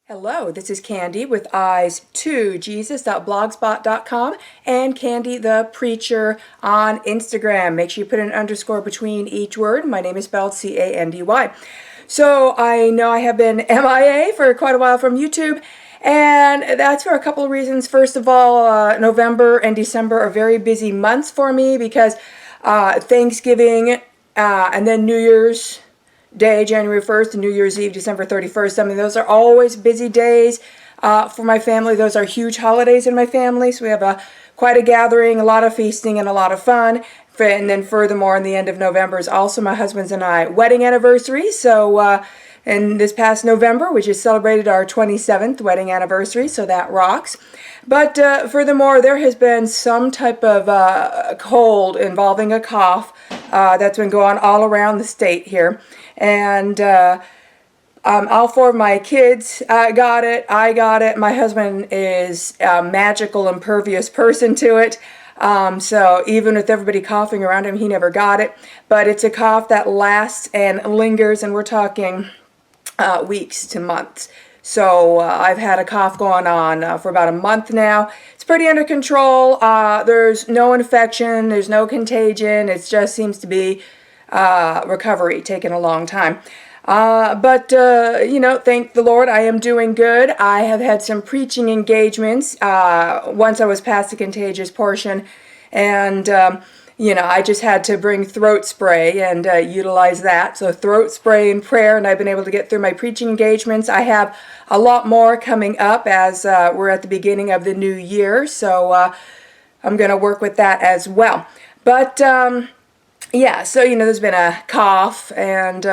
Hello, this is Candy with eyes2jesus.blogspot.com and Candy the Preacher on Instagram. Make sure you put an underscore between each word. My name is spelled C-A-N-D-Y. So I know I have been MIA for quite a while from YouTube, and that's for a couple of reasons. First of all, November and December are very busy months for me because Thanksgiving and then New Year's Day, January 1st, and New Year's Eve, December 31st. I mean, those are always busy days for my family. Those are huge holidays in my family. So we have quite a gathering, a lot of feasting, and a lot of fun. And then furthermore, in the end of November is also my husband's and I wedding anniversary. So in this past November, we just celebrated our 27th wedding anniversary, so that rocks. But furthermore, there has been some type of cold involving a cough that's been going all around the state here. And all four of my kids got it. I got it. My husband is a magical, impervious person to it. So even with everybody coughing around him, he never got it. But it's a cough that lasts and lingers, and we're talking weeks to months. So I've had a cough going on for about a month now. It's pretty under control. There's no infection. There's no contagion. It just seems to be recovery taking a long time. But you know, thank the Lord, I am doing good. I have had some preaching engagements once I was past the contagious portion, and you know, I just had to bring throat spray and utilize that. So throat spray and prayer, and I've been able to get through my preaching engagements. I have a lot more coming up as we're at the beginning of the new year, so I'm going to work with that as well. But yeah, so, you know, there's been a cough, and,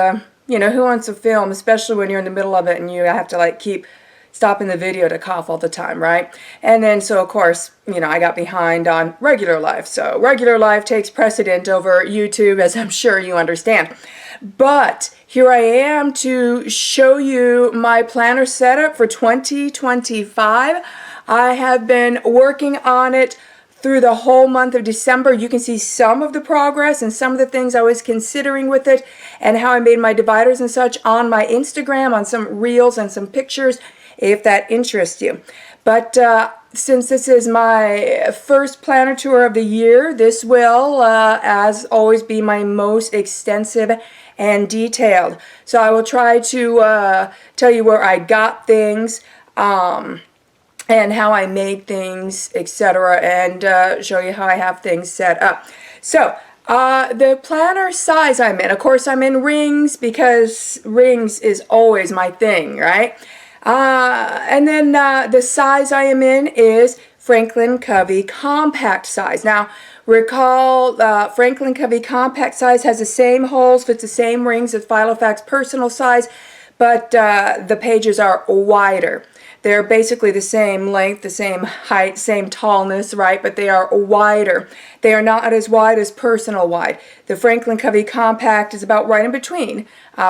you know, who wants to film, especially when you're in the middle of it and you have to, like, keep stopping the video to cough all the time, right? And then, so, of course, you know, I got behind on regular life. So regular life takes precedent over YouTube, as I'm sure you understand. But here I am to show you my planner setup for 2025. I have been working on it through the whole month of December. You can see some of the progress and some of the things I was considering with it, and how I made my dividers and such on my Instagram, on some reels and some pictures, if that interests you. But since this is my first planner tour of the year, this will, as always, be my most extensive and detailed. So I will try to tell you where I got things, and how I made things, etc., and show you how I have things set up. So, the planner size I'm in, of course I'm in rings, because rings is always my thing, right? And then the size I am in is Franklin Covey compact size. Now, recall Franklin Covey compact size has the same holes, fits the same rings as Filofax personal size, but the pages are wider. They're basically the same length, the same height, same tallness, right? But they are wider. They are not as wide as personal wide. The Franklin Covey Compact is about right in between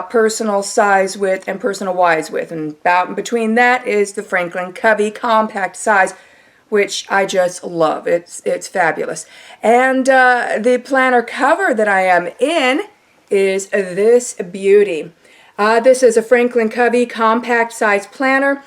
personal size width and personal wide width. And about in between that is the Franklin Covey Compact size, which I just love. It's fabulous. And the planner cover that I am in is this beauty. This is a Franklin Covey Compact Size Planner.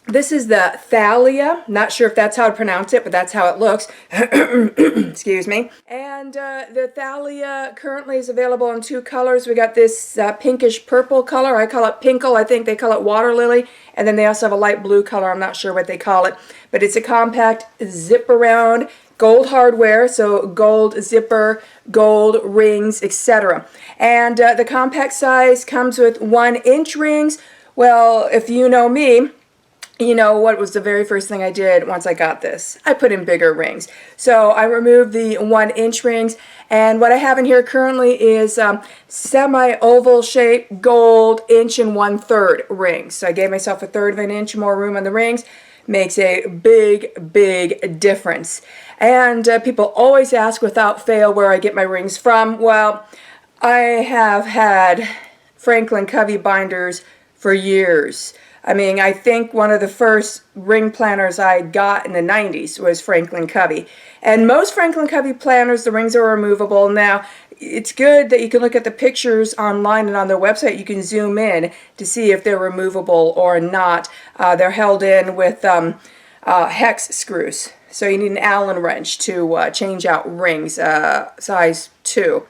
This is the Thalia. Not sure if that's how to pronounce it, but that's how it looks. Excuse me. And the Thalia currently is available in two colors. We got this pinkish purple color. I call it pinkle. I think they call it water lily. And then they also have a light blue color. I'm not sure what they call it. But it's a compact zip around, gold hardware, so gold zipper, gold rings, etc. And the compact size comes with 1-inch rings. Well, if you know me, you know what was the very first thing I did once I got this? I put in bigger rings. So I removed the 1-inch rings, and what I have in here currently is semi-oval shape gold 1 1/3 rings. So I gave myself 1/3 of an inch more room on the rings. makes a big, big difference. And people always ask without fail where I get my rings from. Well, I have had Franklin Covey binders for years. I mean, I think one of the first ring planners I got in the 90s was Franklin Covey. And most Franklin Covey planners, the rings are removable. Now, it's good that you can look at the pictures online and on their website. You can zoom in to see if they're removable or not. They're held in with hex screws. So you need an Allen wrench to change out rings, size 2.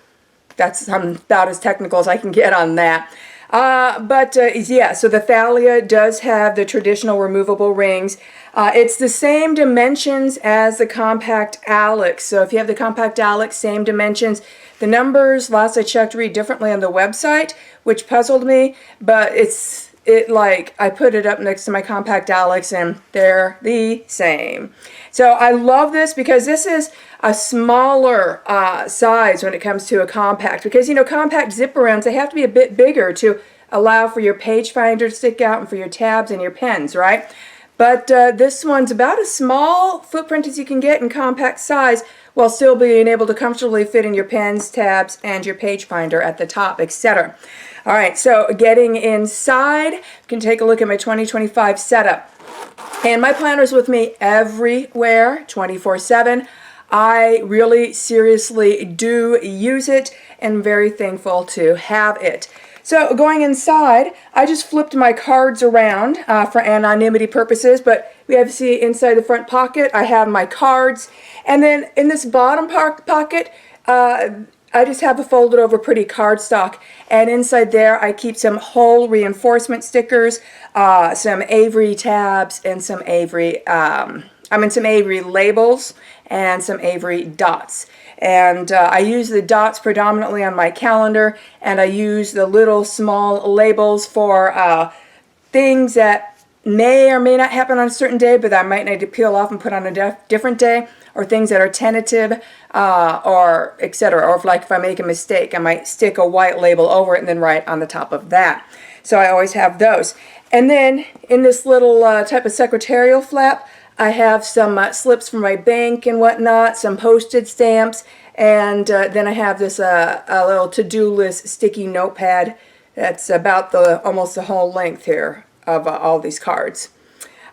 That's about as technical as I can get on that. Yeah, so the Thalia does have the traditional removable rings. It's the same dimensions as the Compact Alex. So if you have the Compact Alex, same dimensions. The numbers, last I checked, read differently on the website, which puzzled me, but I put it up next to my Compact Alex and they're the same. So I love this because this is a smaller size when it comes to a compact, because compact zip arounds, they have to be a bit bigger to allow for your page finder to stick out and for your tabs and your pens, right? But this one's about as small footprint as you can get in compact size while still being able to comfortably fit in your pens, tabs, and your page finder at the top, etc. All right, so getting inside, you can take a look at my 2025 setup. And my planner's with me everywhere, 24/7. I really seriously do use it and I'm very thankful to have it. So going inside, I just flipped my cards around for anonymity purposes, but we have to see inside the front pocket, I have my cards. And then in this bottom pocket, I just have a folded over pretty cardstock, and inside there I keep some whole reinforcement stickers, some Avery tabs, and some Avery labels, and some Avery dots. And I use the dots predominantly on my calendar, and I use the little small labels for things that may or may not happen on a certain day, but that I might need to peel off and put on a different day, or things that are tentative, or etc. Or if I make a mistake, I might stick a white label over it and then write on the top of that. So I always have those. And then in this little type of secretarial flap, I have some slips from my bank and whatnot, some postage stamps, and then I have this a little to-do list sticky notepad that's about almost the whole length here of all these cards.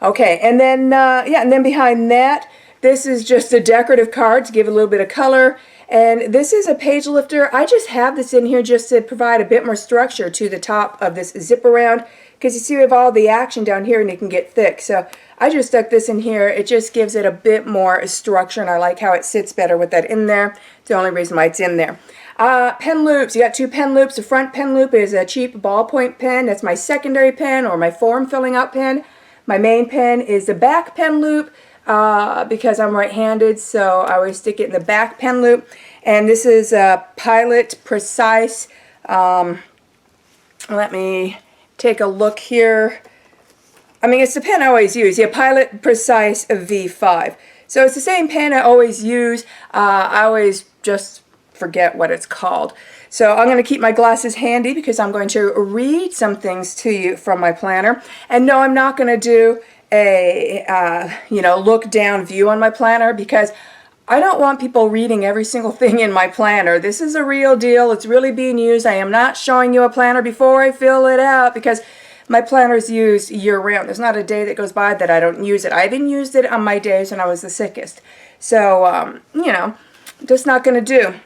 Okay, and then and then behind that, this is just a decorative card to give a little bit of color, and this is a page lifter. I just have this in here just to provide a bit more structure to the top of this zip around, because you see we have all the action down here and it can get thick. So I just stuck this in here. It just gives it a bit more structure, and I like how it sits better with that in there. It's the only reason why it's in there. Pen loops. You got 2 pen loops. The front pen loop is a cheap ballpoint pen. That's my secondary pen or my form filling out pen. My main pen is the back pen loop because I'm right-handed, so I always stick it in the back pen loop. And this is a Pilot Precise. Let me take a look here. I mean, it's the pen I always use. Yeah, Pilot Precise V5. So it's the same pen I always use. I always just forget what it's called. So I'm going to keep my glasses handy because I'm going to read some things to you from my planner. And no, I'm not going to do a look down view on my planner, because I don't want people reading every single thing in my planner. This is a real deal. It's really being used. I am not showing you a planner before I fill it out, because my planner is used year-round. There's not a day that goes by that I don't use it. I even used it on my days when I was the sickest. So, just not going to do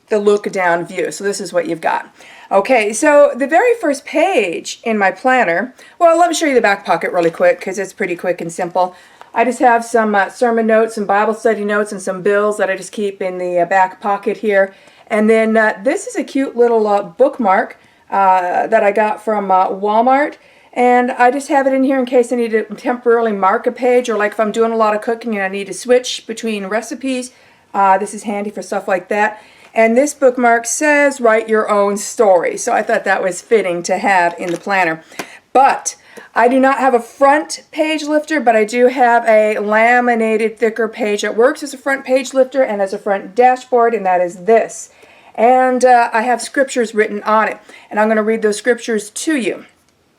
the look-down view. So this is what you've got. Okay, so the very first page in my planner, well, let me show you the back pocket really quick because it's pretty quick and simple. I just have some sermon notes, some Bible study notes, and some bills that I just keep in the back pocket here. And then this is a cute little bookmark that I got from Walmart. And I just have it in here in case I need to temporarily mark a page, or like if I'm doing a lot of cooking and I need to switch between recipes. This is handy for stuff like that. And this bookmark says, write your own story. So I thought that was fitting to have in the planner. But I do not have a front page lifter, but I do have a laminated thicker page that works as a front page lifter and as a front dashboard, and that is this. And I have scriptures written on it, and I'm going to read those scriptures to you.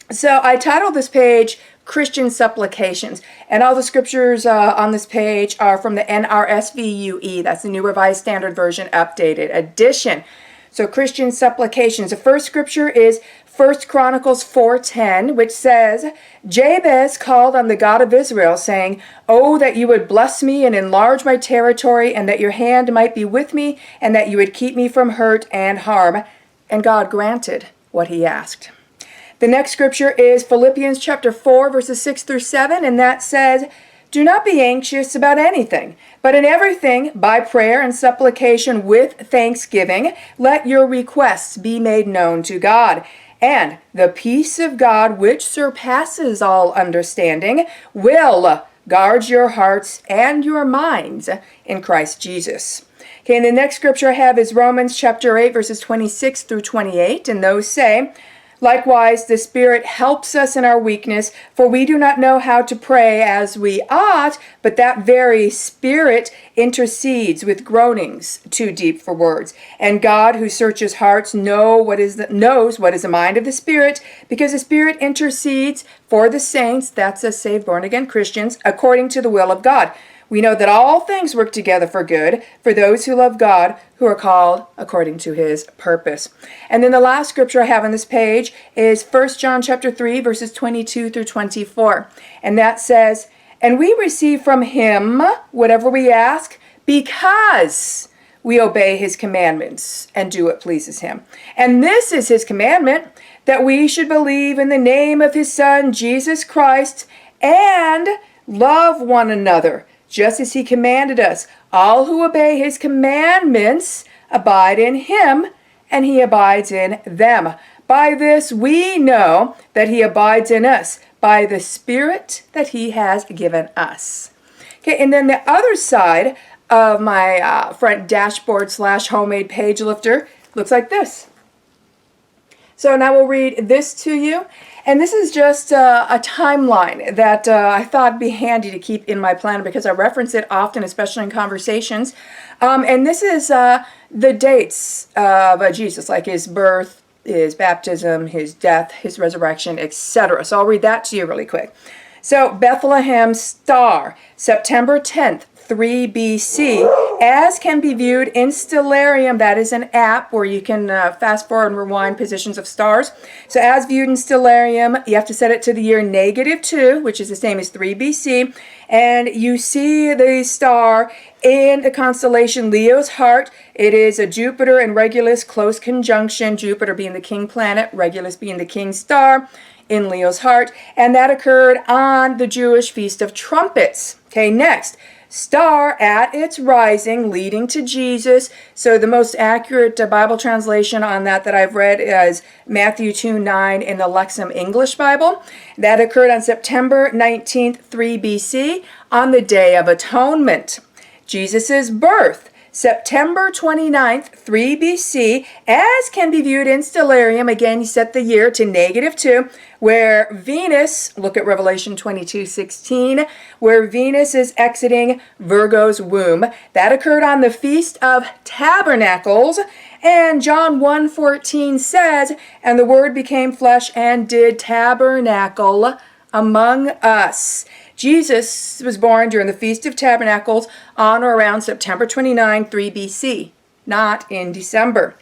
So I titled this page, Christian supplications. And all the scriptures on this page are from the NRSVUE. That's the New Revised Standard Version Updated Edition. So Christian supplications. The first scripture is 1 Chronicles 4:10, which says, Jabez called on the God of Israel, saying, Oh, that you would bless me and enlarge my territory, and that your hand might be with me, and that you would keep me from hurt and harm. And God granted what he asked. The next scripture is Philippians chapter 4, verses 6 through 7, and that says, Do not be anxious about anything, but in everything, by prayer and supplication with thanksgiving, let your requests be made known to God. And the peace of God, which surpasses all understanding, will guard your hearts and your minds in Christ Jesus. Okay, and the next scripture I have is Romans chapter 8, verses 26 through 28, and those say, Likewise, the Spirit helps us in our weakness, for we do not know how to pray as we ought, but that very Spirit intercedes with groanings too deep for words. And God, who searches hearts, knows what is the mind of the Spirit, because the Spirit intercedes for the saints, that's us saved, born-again Christians, according to the will of God. We know that all things work together for good for those who love God, who are called according to his purpose. And then the last scripture I have on this page is 1 John chapter 3, verses 22 through 24. And that says, And we receive from him whatever we ask, because we obey his commandments and do what pleases him. And this is his commandment, that we should believe in the name of his Son, Jesus Christ, and love one another, just as he commanded us. All who obey his commandments abide in him, and he abides in them. By this we know that he abides in us, by the Spirit that he has given us. Okay, and then the other side of my front dashboard / homemade page lifter looks like this. So now we'll read this to you. And this is just a timeline that I thought would be handy to keep in my planner because I reference it often, especially in conversations. And this is the dates of Jesus, like his birth, his baptism, his death, his resurrection, etc. So I'll read that to you really quick. So Bethlehem star, September 10th, 3 BC, as can be viewed in Stellarium. That is an app where you can fast forward and rewind positions of stars. So as viewed in Stellarium, you have to set it to the year -2, which is the same as 3 BC. And you see the star in the constellation Leo's Heart. It is a Jupiter and Regulus close conjunction, Jupiter being the king planet, Regulus being the king star in Leo's Heart. And that occurred on the Jewish Feast of Trumpets. Okay, next. Star at its rising, leading to Jesus. So the most accurate Bible translation on that I've read is Matthew 2:9 in the Lexham English Bible. That occurred on September 19th, 3 BC, on the Day of Atonement. Jesus' birth, September 29th, 3 BC, as can be viewed in Stellarium. Again, you set the year to -2, where Venus, look at Revelation 22:16, where Venus is exiting Virgo's womb. That occurred on the Feast of Tabernacles. And John 1:14 says, And the Word became flesh and did tabernacle among us. Jesus was born during the Feast of Tabernacles on or around September 29, 3 BC, not in December.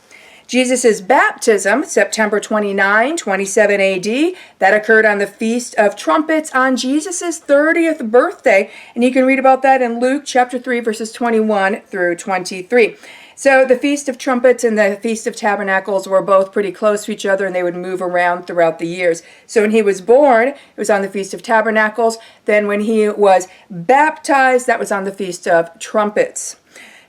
Jesus' baptism, September 29, 27 AD, that occurred on the Feast of Trumpets on Jesus' 30th birthday. And you can read about that in Luke chapter 3, verses 21 through 23. So the Feast of Trumpets and the Feast of Tabernacles were both pretty close to each other, and they would move around throughout the years. So when he was born, it was on the Feast of Tabernacles. Then when he was baptized, that was on the Feast of Trumpets.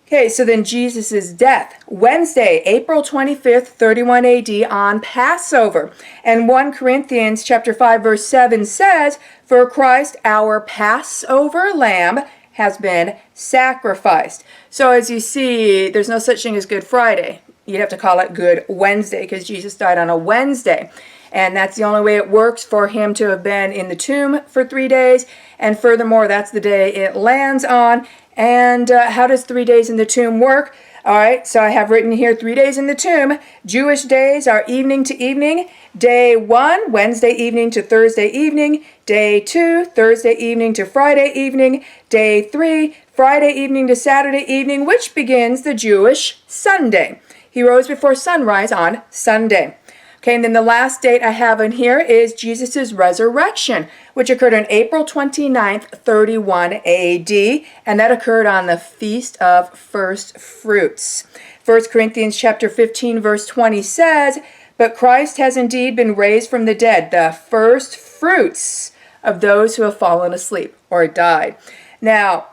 Okay, so then Jesus' death, Wednesday, April 25th, 31 AD, on Passover. And 1 Corinthians chapter 5, verse 7 says, For Christ, our Passover lamb, has been sacrificed. So as you see, there's no such thing as Good Friday. You'd have to call it Good Wednesday because Jesus died on a Wednesday. And that's the only way it works for him to have been in the tomb for 3 days. And furthermore, that's the day it lands on. And how does 3 days in the tomb work? All right, so I have written here 3 days in the tomb. Jewish days are evening to evening. Day 1, Wednesday evening to Thursday evening. Day 2, Thursday evening to Friday evening. Day 3, Friday evening to Saturday evening, which begins the Jewish Sunday. He rose before sunrise on Sunday. Okay, and then the last date I have in here is Jesus' resurrection, which occurred on April 29th, 31 AD, and that occurred on the Feast of First Fruits. 1 Corinthians chapter 15, verse 20 says, "But Christ has indeed been raised from the dead, the first fruits of those who have fallen asleep or died." Now,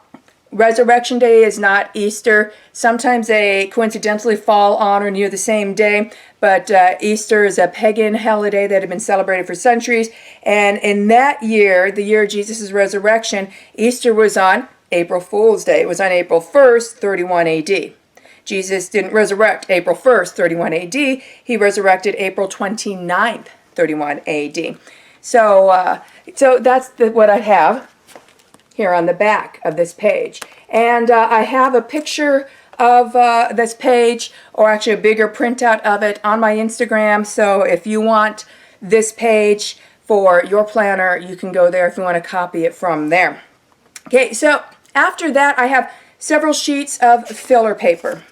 Resurrection Day is not Easter. Sometimes they coincidentally fall on or near the same day, but Easter is a pagan holiday that had been celebrated for centuries. And in that year, the year of Jesus' resurrection, Easter was on April Fool's Day. It was on April 1st, 31 AD. Jesus didn't resurrect April 1st, 31 AD. He resurrected April 29th, 31 AD. So that's what I have here on the back of this page. And I have a picture of this page, or actually a bigger printout of it, on my Instagram. So if you want this page for your planner, you can go there if you want to copy it from there. Okay, so after that, I have several sheets of filler paper.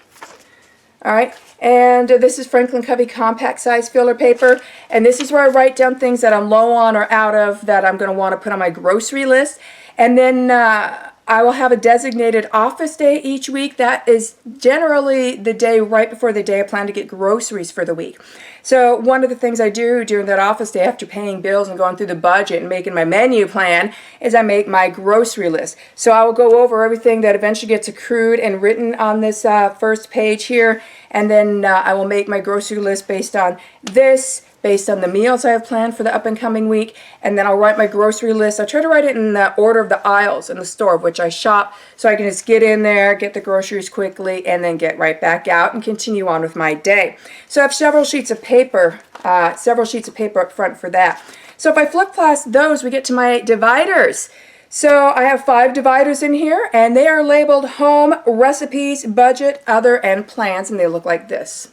All right, and this is Franklin Covey compact size filler paper, and this is where I write down things that I'm low on or out of that I'm going to want to put on my grocery list. And then I will have a designated office day each week. That is generally the day right before the day I plan to get groceries for the week. So one of the things I do during that office day, after paying bills and going through the budget and making my menu plan, is I make my grocery list. So I will go over everything that eventually gets accrued and written on this first page here, and then I will make my grocery list based on this, based on the meals I have planned for the up and coming week, and then I'll write my grocery list. I try to write it in the order of the aisles in the store of which I shop, so I can just get in there, get the groceries quickly, and then get right back out and continue on with my day. So I have several sheets of paper up front for that. So if I flip past those, we get to my dividers. So I have 5 dividers in here, and they are labeled home, recipes, budget, other, and plans, and they look like this.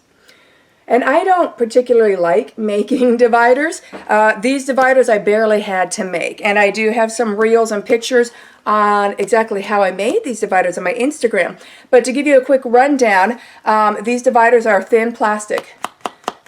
And I don't particularly like making dividers. These dividers I barely had to make. And I do have some reels and pictures on exactly how I made these dividers on my Instagram. But to give you a quick rundown, these dividers are thin plastic.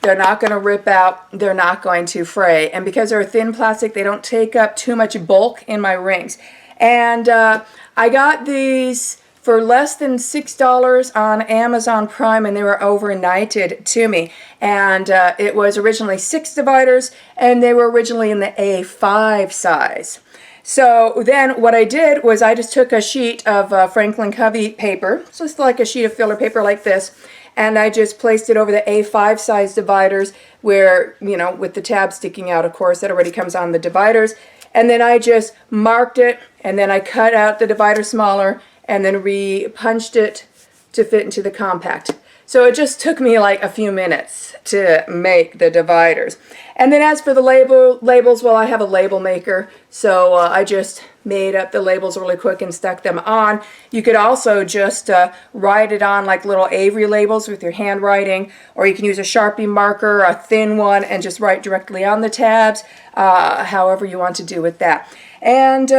They're not going to rip out. They're not going to fray. And because they're thin plastic, they don't take up too much bulk in my rings. And I got these for less than $6 on Amazon Prime, and they were overnighted to me. And it was originally 6 dividers, and they were originally in the A5 size. So then what I did was I just took a sheet of Franklin Covey paper, just like a sheet of filler paper like this, and I just placed it over the A5 size dividers where, you know, with the tab sticking out, of course, that already comes on the dividers. And then I just marked it, and then I cut out the divider smaller, and then re-punched it to fit into the compact. So it just took me like a few minutes to make the dividers. And then as for the labels, well, I have a label maker, so I just made up the labels really quick and stuck them on. You could also just write it on like little Avery labels with your handwriting, or you can use a Sharpie marker, a thin one, and just write directly on the tabs, however you want to do with that. And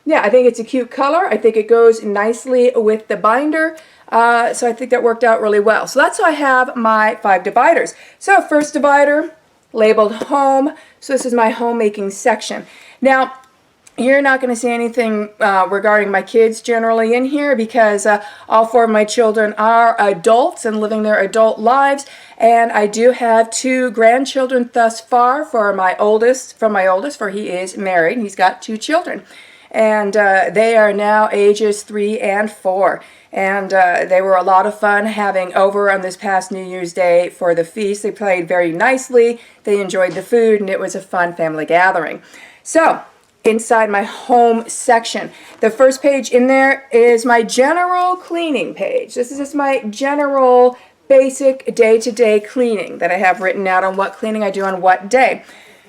yeah, I think it's a cute color. I think it goes nicely with the binder. So I think that worked out really well. So that's how I have my 5 dividers. So first divider, labeled home. So this is my homemaking section. Now, you're not going to see anything regarding my kids generally in here because all 4 of my children are adults and living their adult lives. And I do have 2 grandchildren thus far from my oldest, for he is married. He's got 2 children. And they are now ages 3 and 4. And they were a lot of fun having over on this past New Year's Day for the feast. They played very nicely. They enjoyed the food, and it was a fun family gathering. So, inside my home section, the first page in there is my general cleaning page. This is just my general basic day-to-day cleaning that I have written out on what cleaning I do on what day.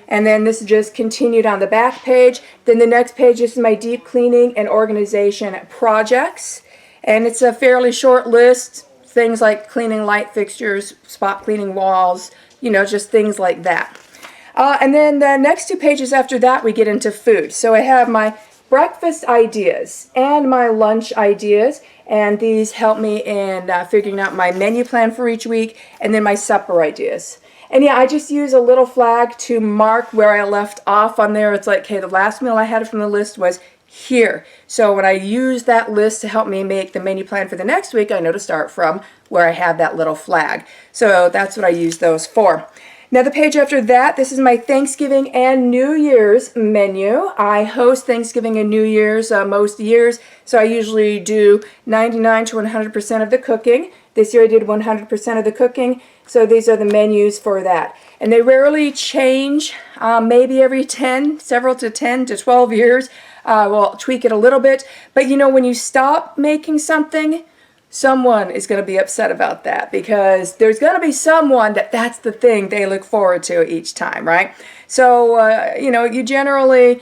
And then this is just continued on the back page. Then the next page is my deep cleaning and organization projects. And it's a fairly short list, things like cleaning light fixtures, spot cleaning walls, just things like that. And then the next 2 pages after that, we get into food. So I have my breakfast ideas and my lunch ideas, and these help me in figuring out my menu plan for each week, and then my supper ideas. And yeah, I just use a little flag to mark where I left off on there. It's like, okay, the last meal I had from the list was here. So when I use that list to help me make the menu plan for the next week, I know to start from where I have that little flag. So that's what I use those for. Now the page after that, this is my Thanksgiving and New Year's menu. I host Thanksgiving and New Year's most years, so I usually do 99 to 100% of the cooking. This year I did 100% of the cooking, so these are the menus for that. And they rarely change, maybe every several to 10 to 12 years. We'll tweak it a little bit, but when you stop making something, someone is going to be upset about that, because there's going to be someone that's the thing they look forward to each time, right? So, you generally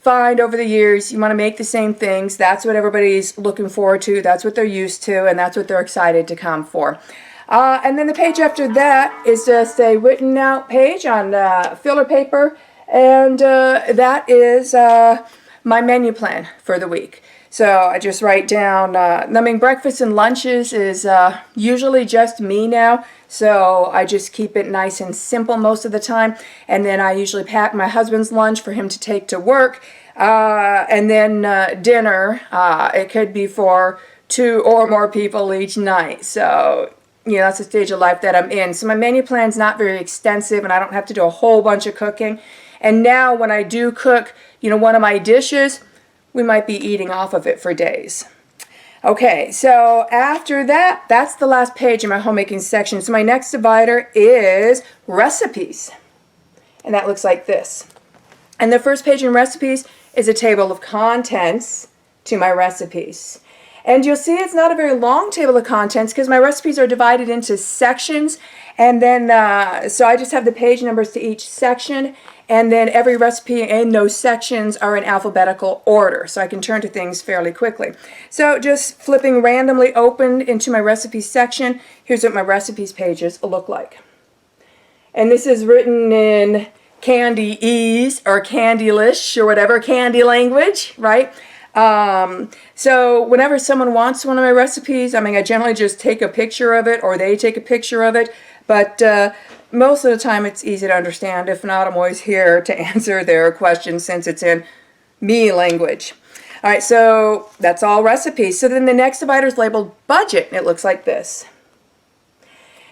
find over the years you want to make the same things. That's what everybody's looking forward to. That's what they're used to, and that's what they're excited to come for. And then the page after that is just a written out page on filler paper, and that is my menu plan for the week. So I just write down, breakfast and lunches is usually just me now, so I just keep it nice and simple most of the time. And then I usually pack my husband's lunch for him to take to work. And then dinner, it could be for 2 or more people each night. So, that's the stage of life that I'm in. So my menu plan's not very extensive, and I don't have to do a whole bunch of cooking. And now when I do cook, one of my dishes, we might be eating off of it for days. Okay, so after that, that's the last page in my homemaking section. So my next divider is recipes. And that looks like this. And the first page in recipes is a table of contents to my recipes. And you'll see it's not a very long table of contents because my recipes are divided into sections. And then, so I just have the page numbers to each section. And then every recipe in those sections are in alphabetical order, so I can turn to things fairly quickly. So just flipping randomly open into my recipes section, here's what my recipes pages look like. And this is written in Candy-ese or Candy-lish or whatever, candy language, right? So whenever someone wants one of my recipes, I generally just take a picture of it, or they take a picture of it, but most of the time it's easy to understand. If not, I'm always here to answer their questions since it's in me language. All right, so that's all recipes. So then the next divider is labeled budget, and it looks like this.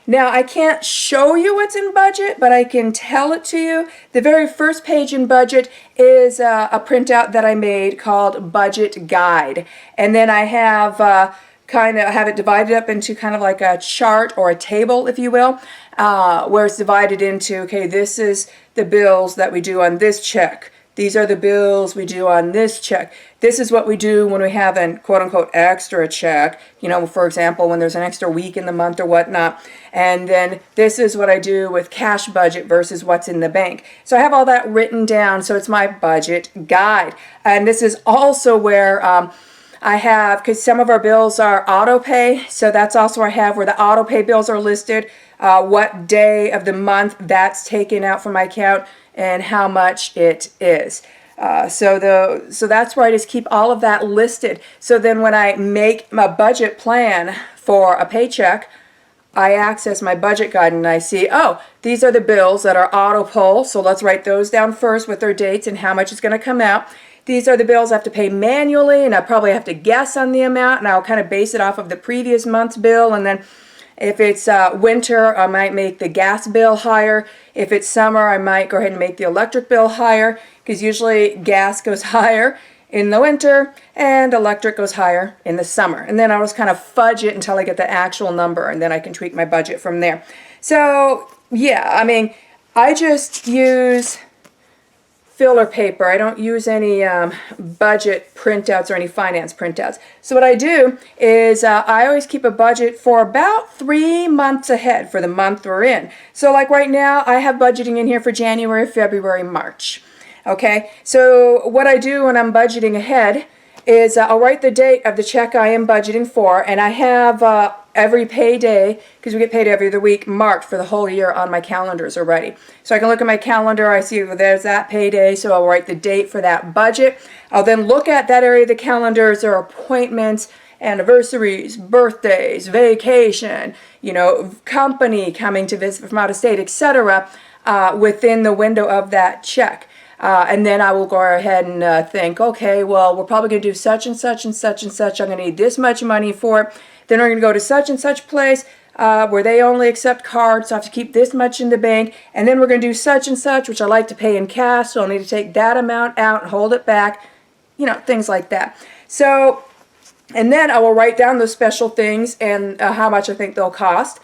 Now, I can't show you what's in budget, but I can tell it to you. The very first page in budget is a printout that I made called Budget Guide. And then I have have it divided up into kind of like a chart or a table, if you will, where it's divided into, okay, this is the bills that we do on this check. These are the bills we do on this check. This is what we do when we have an quote-unquote extra check, for example, when there's an extra week in the month or whatnot. And then this is what I do with cash budget versus what's in the bank. So I have all that written down, so it's my budget guide. And this is also where I have, because some of our bills are auto pay, so that's also where I have where the auto pay bills are listed, what day of the month that's taken out from my account, and how much it is. So that's where I just keep all of that listed. So then when I make my budget plan for a paycheck, I access my budget guide and I see, oh, these are the bills that are auto pull. So let's write those down first with their dates and how much it's going to come out. These are the bills I have to pay manually, and I probably have to guess on the amount, and I'll kind of base it off of the previous month's bill. And then if it's winter, I might make the gas bill higher. If it's summer, I might go ahead and make the electric bill higher, because usually gas goes higher in the winter and electric goes higher in the summer. And then I'll just kind of fudge it until I get the actual number, and then I can tweak my budget from there. So yeah, I just use filler paper. I don't use any budget printouts or any finance printouts. So what I do is I always keep a budget for about 3 months ahead for the month we're in. So like right now, I have budgeting in here for January, February, March. Okay, so what I do when I'm budgeting ahead is I'll write the date of the check I am budgeting for, and I have every payday, because we get paid every other week, marked for the whole year on my calendars already. So I can look at my calendar, I see, well, there's that payday, so I'll write the date for that budget. I'll then look at that area of the calendars or appointments, anniversaries, birthdays, vacation, company coming to visit from out of state, etc., within the window of that check. And then I will go ahead and think, okay, well, we're probably going to do such and such and such and such. I'm going to need this much money for it. Then we're going to go to such and such place where they only accept cards, so I have to keep this much in the bank. And then we're going to do such and such, which I like to pay in cash, so I'll need to take that amount out and hold it back, things like that. So, and then I will write down those special things and how much I think they'll cost.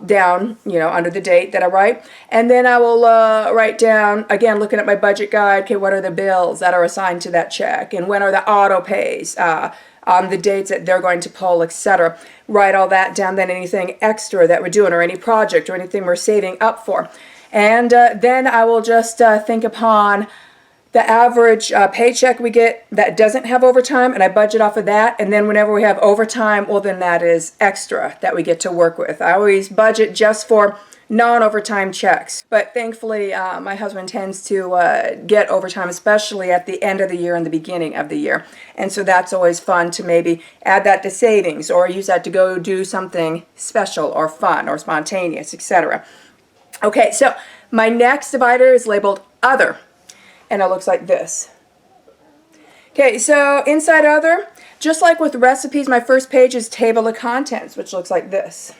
Down, under the date that I write. And then I will write down, again, looking at my budget guide, okay, what are the bills that are assigned to that check? And when are the auto pays on the dates that they're going to pull, etc. Write all that down, then anything extra that we're doing or any project or anything we're saving up for. And then I will just think upon the average paycheck we get that doesn't have overtime, and I budget off of that. And then whenever we have overtime, well, then that is extra that we get to work with. I always budget just for non-overtime checks. But thankfully, my husband tends to get overtime, especially at the end of the year and the beginning of the year. And so that's always fun to maybe add that to savings or use that to go do something special or fun or spontaneous, etc. Okay, so my next divider is labeled Other. And it looks like this. Okay, so inside Other, just like with recipes, my first page is Table of Contents, which looks like this.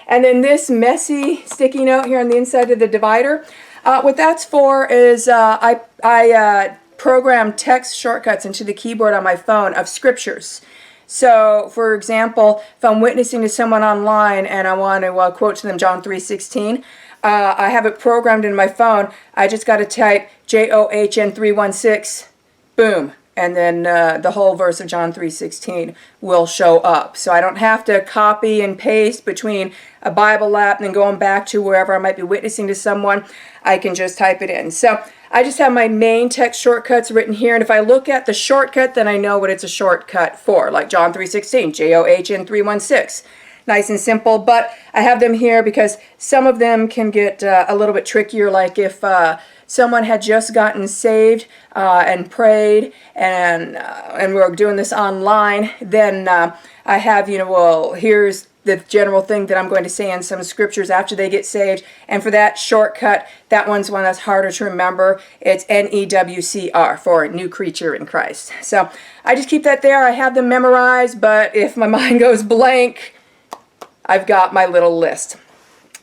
And then this messy sticky note here on the inside of the divider, what that's for is I program text shortcuts into the keyboard on my phone of scriptures. So, for example, if I'm witnessing to someone online and I want to quote to them John 3:16, I have it programmed in my phone. I just got to type JOHN 316, boom, and then the whole verse of John 3:16 will show up. So I don't have to copy and paste between a Bible app and then going back to wherever I might be witnessing to someone. I can just type it in. So I just have my main text shortcuts written here, and if I look at the shortcut, then I know what it's a shortcut for, like John 3:16, JOHN 316. Nice and simple, but I have them here because some of them can get a little bit trickier, like if someone had just gotten saved and prayed and we're doing this online, then I have, well, here's the general thing that I'm going to say in some scriptures after they get saved, and for that shortcut, that one's one that's harder to remember. It's NEWCR for New Creature in Christ. So I just keep that there. I have them memorized, but if my mind goes blank, I've got my little list.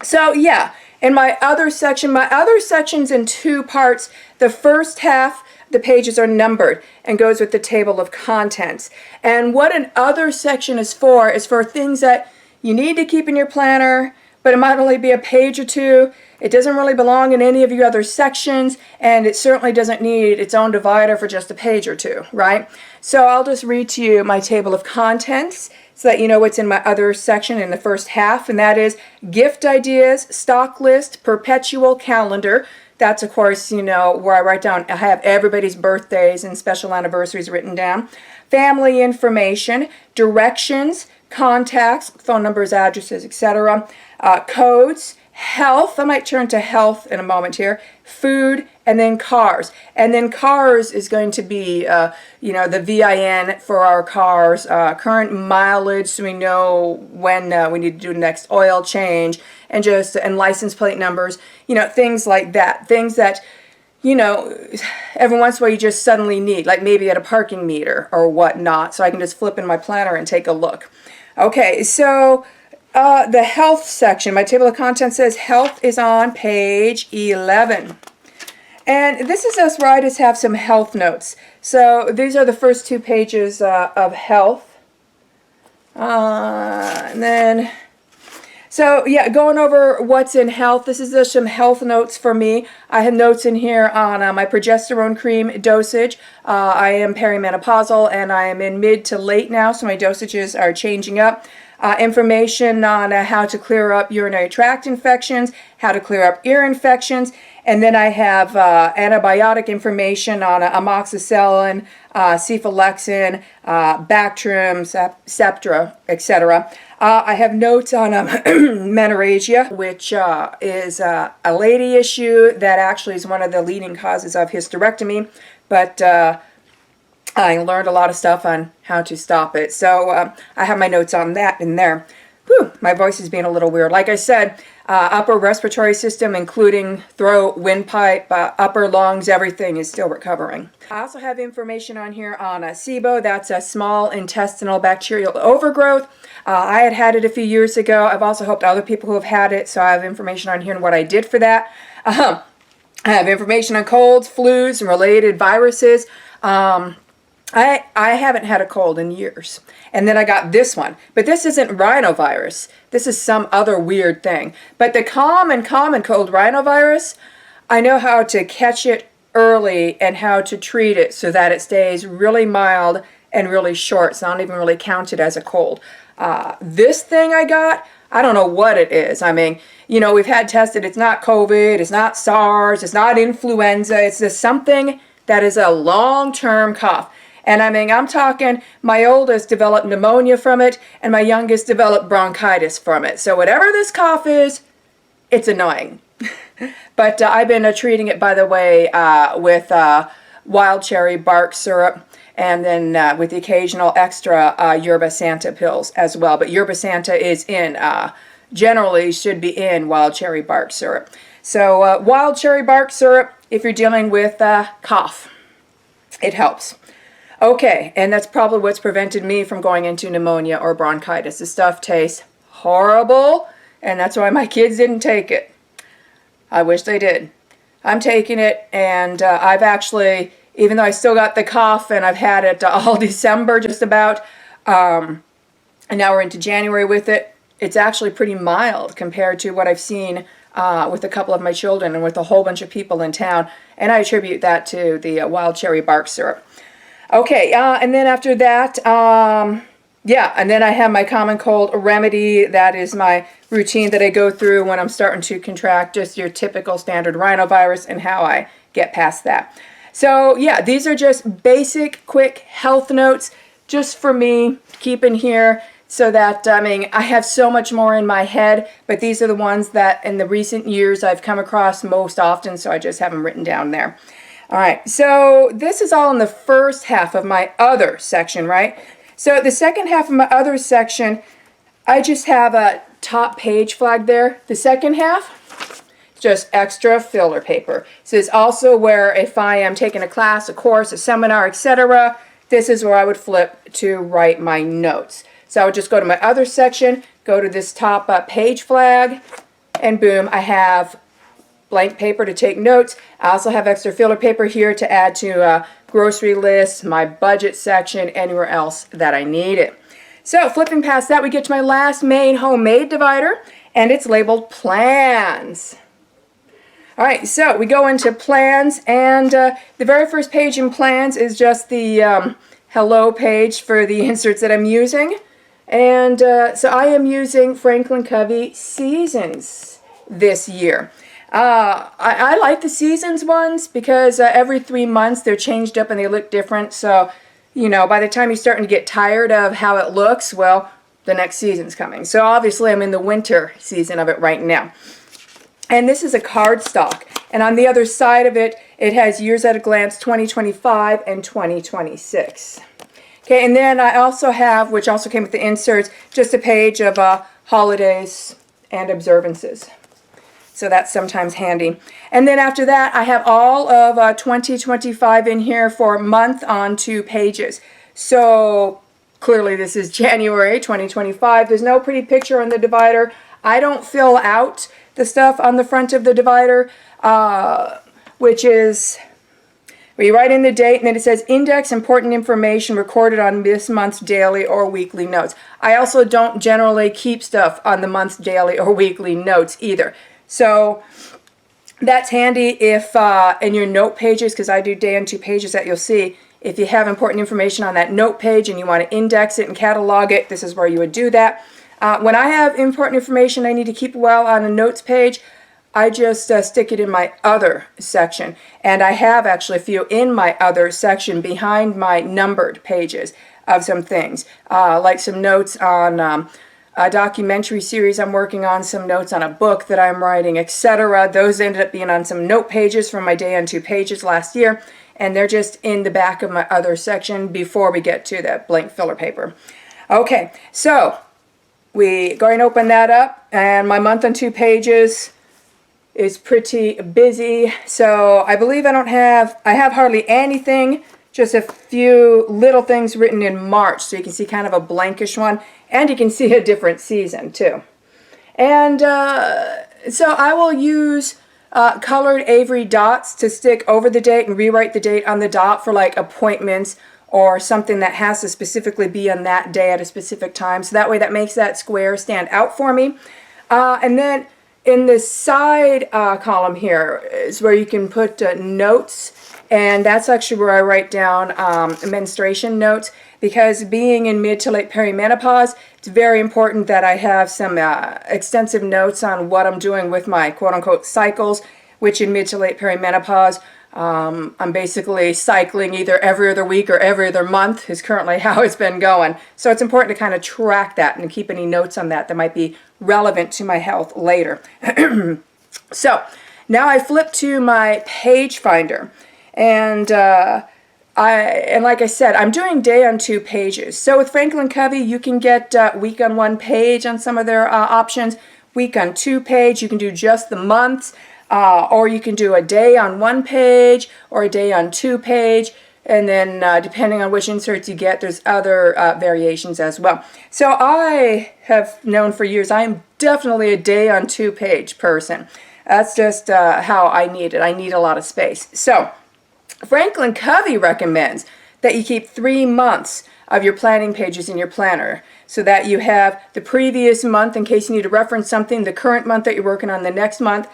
So yeah, in my other section's in two parts. The first half, the pages are numbered and goes with the table of contents. And what an other section is for things that you need to keep in your planner, but it might only be a page or two. It doesn't really belong in any of your other sections, and it certainly doesn't need its own divider for just a page or two, right? So I'll just read to you my table of contents so that you know what's in my other section in the first half, and that is gift ideas, stock list, perpetual calendar. That's, of course, where I write down, I have everybody's birthdays and special anniversaries written down. Family information, directions, contacts, phone numbers, addresses, etc. Codes, health, I might turn to health in a moment here, food, and then cars. And then cars is going to be, the VIN for our cars, current mileage, so we know when we need to do the next oil change, and license plate numbers, things like that. Things that, every once in a while you just suddenly need, like maybe at a parking meter or whatnot, so I can just flip in my planner and take a look. Okay, so the health section, my table of contents says health is on page 11. And this is just where I just have some health notes. So these are the first two pages of health. And then, so yeah, going over what's in health. This is just some health notes for me. I have notes in here on my progesterone cream dosage. I am perimenopausal and I am in mid to late now, so my dosages are changing up. information on how to clear up urinary tract infections, how to clear up ear infections, and then I have antibiotic information on amoxicillin, cephalexin, Bactrim, Septra, etc. I have notes on menorrhagia, which is a lady issue that actually is one of the leading causes of hysterectomy, but I learned a lot of stuff on how to stop it. So I have my notes on that in there. Whew, my voice is being a little weird. Like I said, upper respiratory system, including throat, windpipe, upper lungs, everything is still recovering. I also have information on here on SIBO. That's a small intestinal bacterial overgrowth. I had it a few years ago. I've also helped other people who have had it, so I have information on here and what I did for that. I have information on colds, flus, and related viruses. I haven't had a cold in years. And then I got this one. But this isn't rhinovirus. This is some other weird thing. But the common cold rhinovirus, I know how to catch it early and how to treat it so that it stays really mild and really short. It's not even really counted as a cold. This thing I got, I don't know what it is. I mean, you know, we've had tested. It's not COVID. It's not SARS. It's not influenza. It's just something that is a long-term cough. And I mean, I'm talking, my oldest developed pneumonia from it, and my youngest developed bronchitis from it. So whatever this cough is, it's annoying. But I've been treating it, by the way, with wild cherry bark syrup, and then with the occasional extra yerba santa pills as well. But yerba santa is in, generally should be in wild cherry bark syrup. So wild cherry bark syrup, if you're dealing with cough, it helps. Okay, and that's probably what's prevented me from going into pneumonia or bronchitis. The stuff tastes horrible, and that's why my kids didn't take it. I wish they did. I'm taking it, and I've actually, even though I still got the cough, and I've had it all December just about, and now we're into January with it, it's actually pretty mild compared to what I've seen with a couple of my children and with a whole bunch of people in town, and I attribute that to the wild cherry bark syrup. Okay, and then after that, yeah, and then I have my common cold remedy. That is my routine that I go through when I'm starting to contract just your typical standard rhinovirus and how I get past that. So, yeah, these are just basic, quick health notes just for me, keep in here so that, I mean, I have so much more in my head, but these are the ones that in the recent years I've come across most often, so I just have them written down there. All right, so this is all in the first half of my other section, right? So the second half of my other section, I just have a top page flag there. The second half, just extra filler paper. So it's also where if I am taking a class, a course, a seminar, etc., this is where I would flip to write my notes. So I would just go to my other section, go to this top page flag, and boom, I have blank paper to take notes. I also have extra filler paper here to add to grocery lists, my budget section, anywhere else that I need it. So flipping past that, we get to my last main homemade divider, and it's labeled plans. All right, so we go into plans, and the very first page in plans is just the hello page for the inserts that I'm using. And so I am using Franklin Covey Seasons this year. I like the Seasons ones because every 3 months they're changed up and they look different. So, you know, by the time you're starting to get tired of how it looks, well, the next season's coming. So obviously I'm in the winter season of it right now. And this is a cardstock. And on the other side of it, it has Years at a Glance 2025 and 2026. Okay, and then I also have, which also came with the inserts, just a page of holidays and observances. So that's sometimes handy. And then after that, I have all of 2025 in here for month on 2 pages. So clearly this is January 2025. There's no pretty picture on the divider. I don't fill out the stuff on the front of the divider, which is where you write in the date, and then it says index important information recorded on this month's daily or weekly notes. I also don't generally keep stuff on the month's daily or weekly notes either. So that's handy if in your note pages, because I do day on 2 pages that you'll see, if you have important information on that note page and you want to index it and catalog it, this is where you would do that. When I have important information I need to keep well on a notes page, I just stick it in my other section. And I have actually a few in my other section behind my numbered pages of some things, like some notes on a documentary series I'm working on, some notes on a book that I'm writing, etc. Those ended up being on some note pages from my Day on 2 pages last year, and they're just in the back of my other section before we get to that blank filler paper. Okay, so we go and open that up, and my month on 2 pages is pretty busy. So I believe I have hardly anything, just a few little things written in March. So you can see kind of a blankish one, and you can see a different season too. And so I will use colored Avery dots to stick over the date and rewrite the date on the dot for like appointments or something that has to specifically be on that day at a specific time. So that way that makes that square stand out for me. And then in the side column here is where you can put notes, and that's actually where I write down menstruation notes, because being in mid to late perimenopause, it's very important that I have some extensive notes on what I'm doing with my quote-unquote cycles, which in mid to late perimenopause, I'm basically cycling either every other week or every other month is currently how it's been going. So it's important to kind of track that and keep any notes on that might be relevant to my health later. So now I flip to my page finder, and like I said, I'm doing Day on 2 pages. So with Franklin Covey, you can get week on 1 page on some of their options, week on 2 page. You can do just the months. Or you can do a day on 1 page or a day on 2 page, and then depending on which inserts you get, there's other variations as well. So I have known for years I am definitely a day on 2 page person. That's just how I need it. I need a lot of space. So Franklin Covey recommends that you keep 3 months of your planning pages in your planner, so that you have the previous month in case you need to reference something, the current month that you're working on the next month.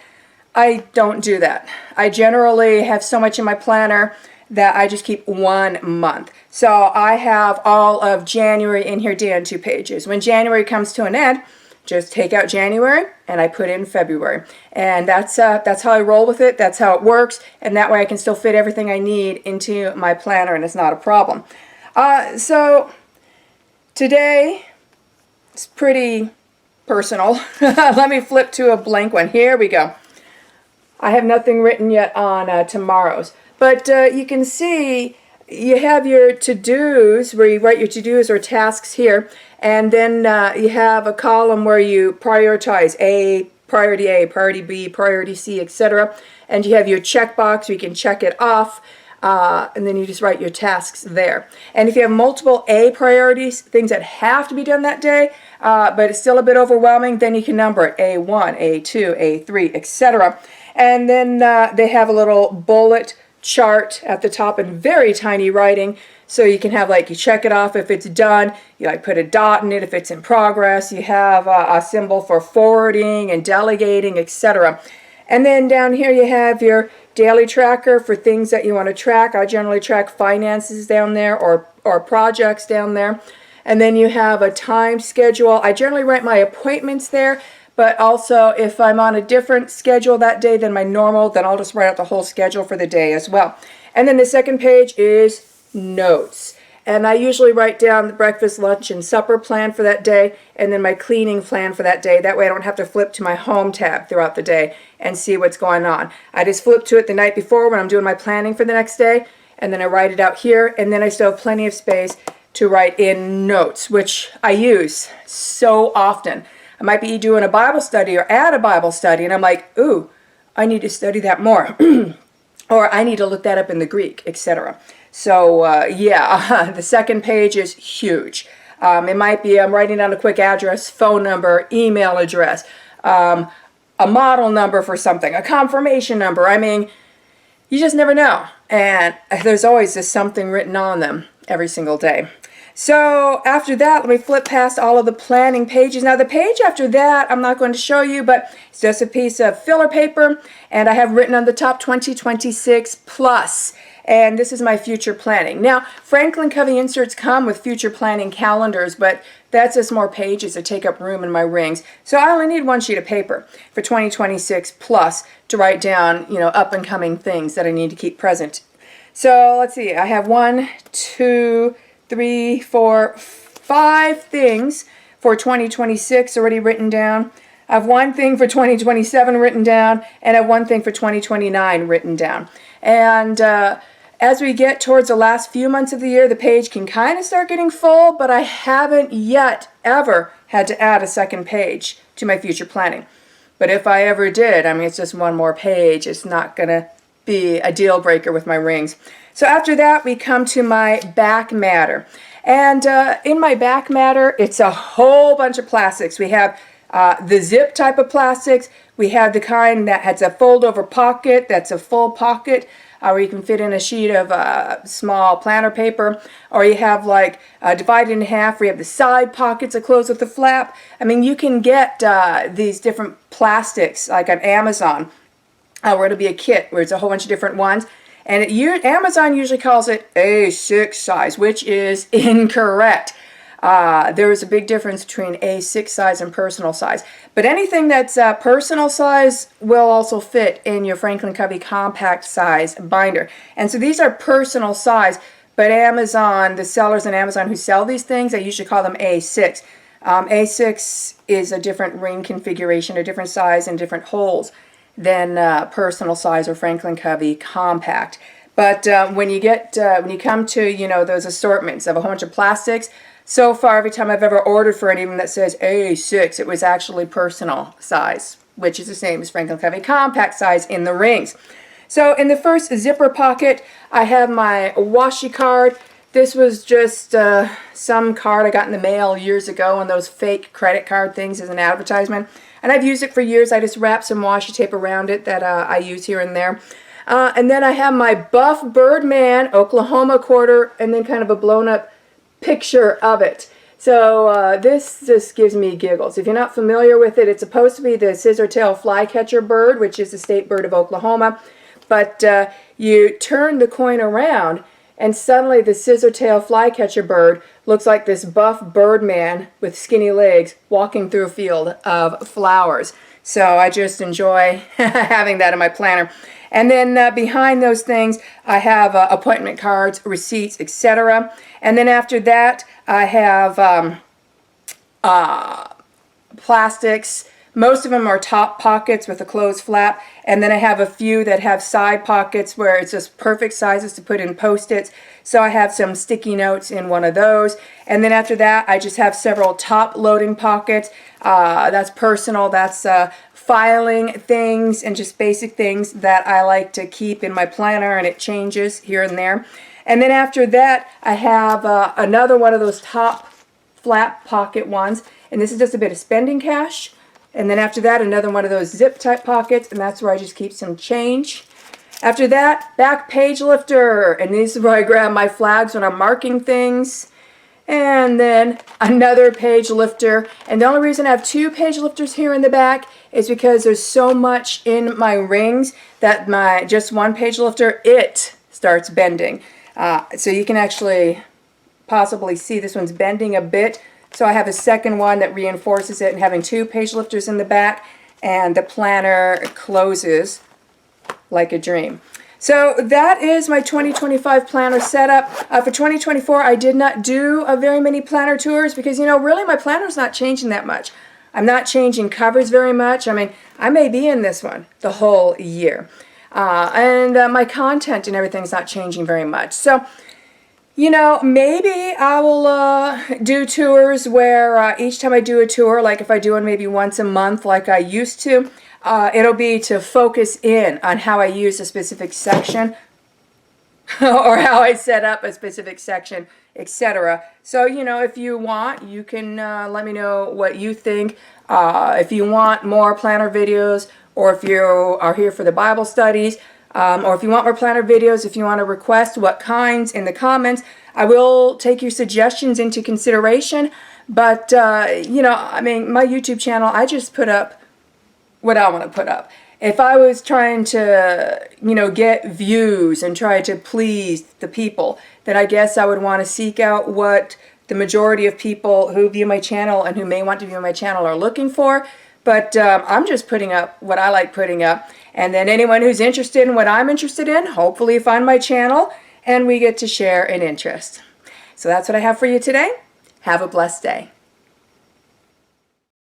I don't do that. I generally have so much in my planner that I just keep 1 month. So I have all of January in here, Day on 2 pages. When January comes to an end, just take out January and I put in February. And that's how I roll with it. That's how it works. And that way I can still fit everything I need into my planner, and it's not a problem. So today it's pretty personal. Let me flip to a blank one. Here we go. I have nothing written yet on tomorrow's, but you can see you have your to-dos where you write your to-dos or tasks here, and then you have a column where you prioritize priority B, priority C, etc. And you have your checkbox where you can check it off, and then you just write your tasks there. And if you have multiple A priorities, things that have to be done that day, but it's still a bit overwhelming, then you can number it A1, A2, A3, etc. And then they have a little bullet chart at the top in very tiny writing, so you can have, like, you check it off if it's done, you like put a dot in it if it's in progress, you have a symbol for forwarding and delegating, etc. And then down here you have your daily tracker for things that you want to track. I generally track finances down there, or projects down there. And then you have a time schedule. I generally write my appointments there, but also if I'm on a different schedule that day than my normal, then I'll just write out the whole schedule for the day as well. And then the second page is notes. And I usually write down the breakfast, lunch, and supper plan for that day, and then my cleaning plan for that day. That way I don't have to flip to my home tab throughout the day and see what's going on. I just flip to it the night before when I'm doing my planning for the next day, and then I write it out here, and then I still have plenty of space to write in notes, which I use so often. I might be doing a Bible study or at a Bible study, and I'm like, ooh, I need to study that more. Or I need to look that up in the Greek, etc. So, yeah, the second page is huge. It might be I'm writing down a quick address, phone number, email address, a model number for something, a confirmation number. I mean, you just never know. And there's always just something written on them every single day. So after that, let me flip past all of the planning pages. Now the page after that, I'm not going to show you, but it's just a piece of filler paper, and I have written on the top 2026 plus. and this is my future planning. Now, Franklin Covey inserts come with future planning calendars, but that's just more pages that take up room in my rings. So I only need one sheet of paper for 2026 plus to write down, up and coming things that I need to keep present. So let's see, I have 1, 2, 3, 4, 5 things for 2026 already written down. I have one thing for 2027 written down, and I have one thing for 2029 written down. And as we get towards the last few months of the year, the page can kind of start getting full, but I haven't yet ever had to add a second page to my future planning. But if I ever did, it's just one more page. It's not going to be a deal breaker with my rings. So after that, we come to my back matter. And in my back matter, it's a whole bunch of plastics. We have the zip type of plastics. We have the kind that has a fold-over pocket, that's a full pocket, where you can fit in a sheet of small planner paper, or you have divided in half, where you have the side pockets that close with the flap. You can get these different plastics, like on Amazon, where it'll be a kit, where it's a whole bunch of different ones. And Amazon usually calls it A6 size, which is incorrect. There is a big difference between A6 size and personal size. But anything that's personal size will also fit in your Franklin Covey compact size binder. And so these are personal size, but Amazon, the sellers on Amazon who sell these things, they usually call them A6. A6 is a different ring configuration, a different size and different holes than personal size or Franklin Covey compact. But when you come to those assortments of a whole bunch of plastics, so far every time I've ever ordered for anything that says A6, it was actually personal size, which is the same as Franklin Covey compact size in the rings. So in the first zipper pocket, I have my washi card. This was just some card I got in the mail years ago, and those fake credit card things as an advertisement. And I've used it for years. I just wrap some washi tape around it that I use here and there. And then I have my Buff Birdman Oklahoma quarter, and then kind of a blown up picture of it. So this just gives me giggles. If you're not familiar with it, it's supposed to be the scissor-tail flycatcher bird, which is the state bird of Oklahoma. But you turn the coin around, and suddenly the scissor-tail flycatcher bird looks like this buff birdman with skinny legs walking through a field of flowers. So I just enjoy having that in my planner. And then behind those things, I have appointment cards, receipts, etc. And then after that, I have plastics. Most of them are top pockets with a closed flap. And then I have a few that have side pockets where it's just perfect sizes to put in Post-its. So I have some sticky notes in one of those. And then after that, I just have several top loading pockets. That's personal. That's filing things and just basic things that I like to keep in my planner, and it changes here and there. And then after that, I have another one of those top flap pocket ones, and this is just a bit of spending cash. And then after that, another one of those zip type pockets, and that's where I just keep some change. After that, back page lifter, and this is where I grab my flags when I'm marking things. And then another page lifter. And the only reason I have two page lifters here in the back is because there's so much in my rings that my just one page lifter, it starts bending. So you can actually possibly see this one's bending a bit. So I have a second one that reinforces it, and having two page lifters in the back, and the planner closes like a dream. So that is my 2025 planner setup. For 2024, I did not do very many planner tours because, really my planner's not changing that much. I'm not changing covers very much. I may be in this one the whole year. And my content and everything's not changing very much. So, maybe I will do tours where each time I do a tour, like if I do one maybe once a month like I used to, it'll be to focus in on how I use a specific section or how I set up a specific section, etc. So, if you want, you can let me know what you think. If you want more planner videos, or if you are here for the Bible studies, or if you want more planner videos, if you want to request what kinds in the comments, I will take your suggestions into consideration. But, my YouTube channel, I just put up what I want to put up. If I was trying to, get views and try to please the people, then I guess I would want to seek out what the majority of people who view my channel and who may want to view my channel are looking for. But I'm just putting up what I like putting up. And then anyone who's interested in what I'm interested in, hopefully find my channel and we get to share an interest. So that's what I have for you today. Have a blessed day.